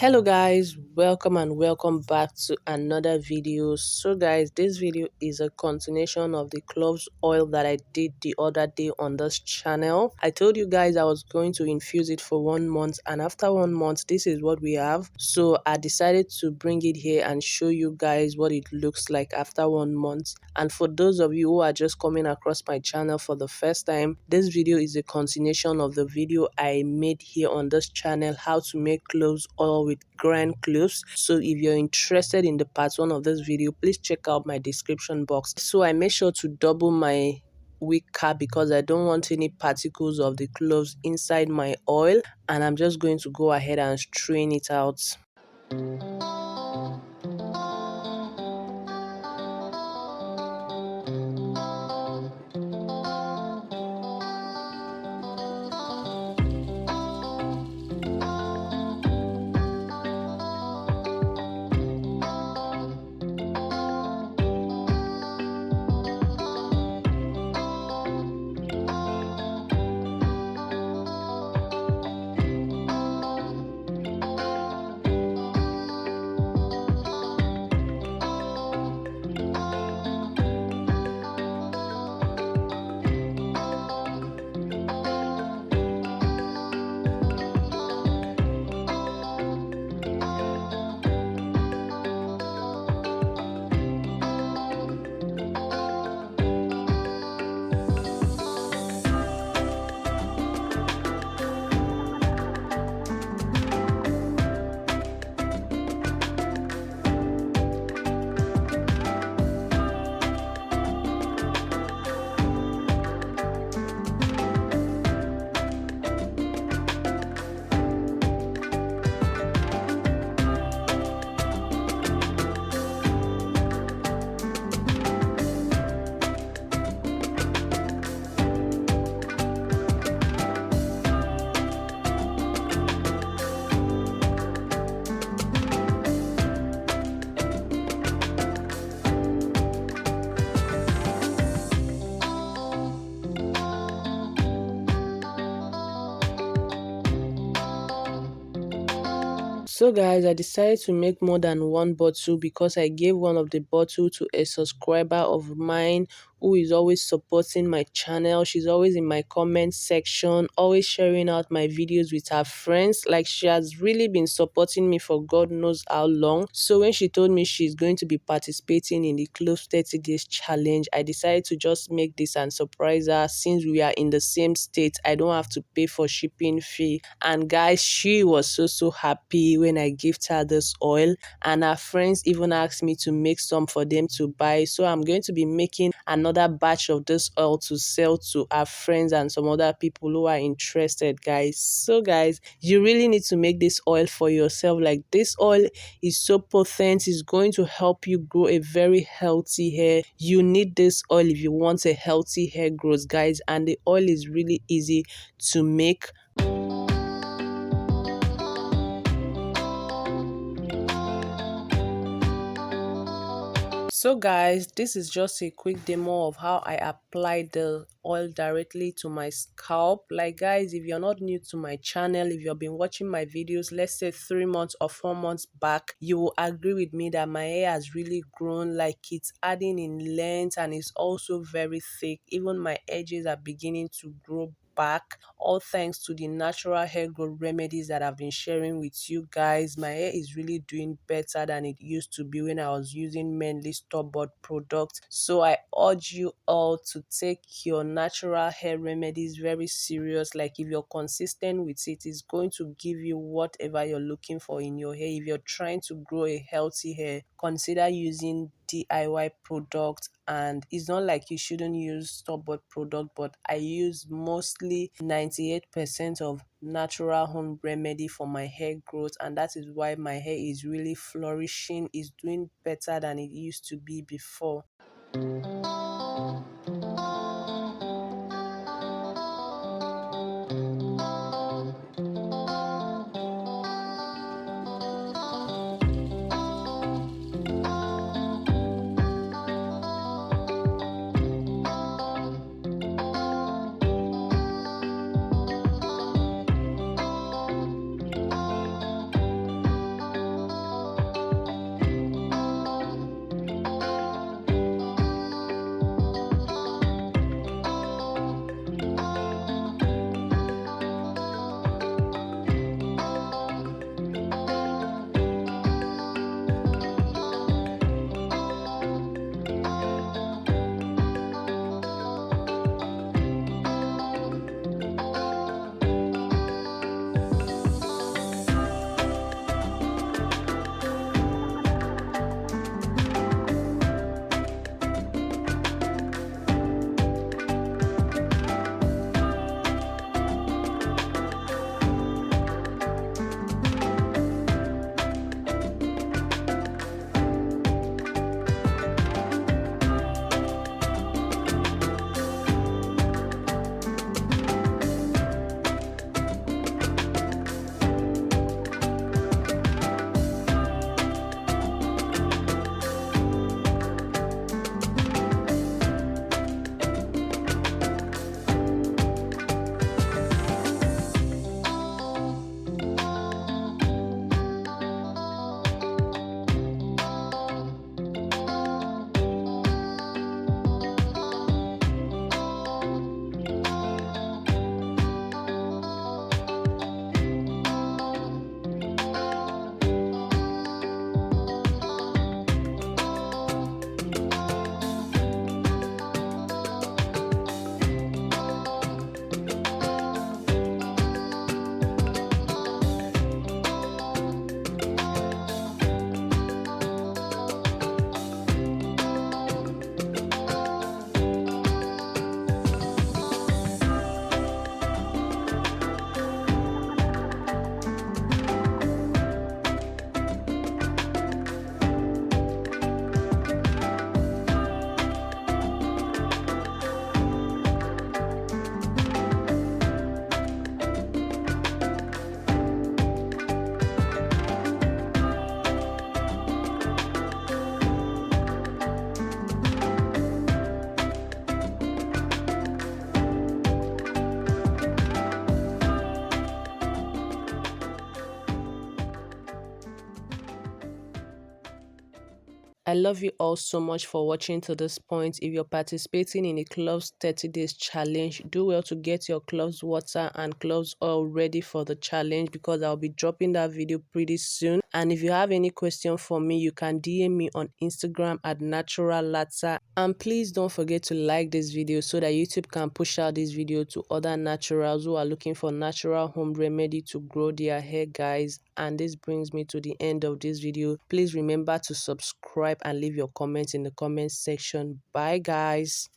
Hello guys, welcome and welcome back to another video. So guys, this video is a continuation of the cloves oil that I did the other day on this channel. I told you guys I was going to infuse it for 1 month, and after 1 month this is what we have. So I decided to bring it here and show you guys what it looks like after 1 month. And for those of you who are just coming across my channel for the first time, this video is a continuation of the video I made here on this channel, how to make cloves oil with ground cloves. So if you're interested in the part 1 of this video, please check out my description box. So I made sure to double my wick cap because I don't want any particles of the cloves inside my oil, and I'm just going to go ahead and strain it out. So guys, I decided to make more than one bottle because I gave one of the bottle to a subscriber of mine who is always supporting my channel. She's always in my comment section, always sharing out my videos with her friends. Like, she has really been supporting me for God knows how long. So when she told me she's going to be participating in the Clove 30 days challenge, I decided to just make this and surprise her. Since we are in the same state, I don't have to pay for shipping fee. And guys, she was so happy when I gifted her this oil, and her friends even asked me to make some for them to buy. So I'm going to be making another batch of this oil to sell to our friends and some other people who are interested, guys. So guys, you really need to make this oil for yourself. Like, this oil is so potent, it's going to help you grow a very healthy hair. You need this oil if you want a healthy hair growth, guys, and the oil is really easy to make. So guys, this is just a quick demo of how I apply the oil directly to my scalp. Like guys, if you're not new to my channel, if you've been watching my videos, let's say 3 months or 4 months back, you will agree with me that my hair has really grown. Like, it's adding in length and it's also very thick. Even my edges are beginning to grow back, all thanks to the natural hair growth remedies that I've been sharing with you guys. My hair is really doing better than it used to be when I was using mainly store-bought products. So I urge you all to take your natural hair remedies very serious. Like, if you're consistent with it, it's going to give you whatever you're looking for in your hair. If you're trying to grow a healthy hair, consider using DIY product. And it's not like you shouldn't use store-bought product, but I use mostly 98% of natural home remedy for my hair growth, and that is why my hair is really flourishing, is doing better than it used to be before. I love you all so much for watching to this point. If you're participating in a Cloves 30 days challenge, do well to get your Cloves water and Cloves oil ready for the challenge, because I'll be dropping that video pretty soon. And if you have any question for me, you can DM me on Instagram at naturalatta. And please don't forget to like this video so that YouTube can push out this video to other naturals who are looking for natural home remedy to grow their hair, guys. And this brings me to the end of this video. Please remember to subscribe and leave your comments in the comment section. Bye, guys.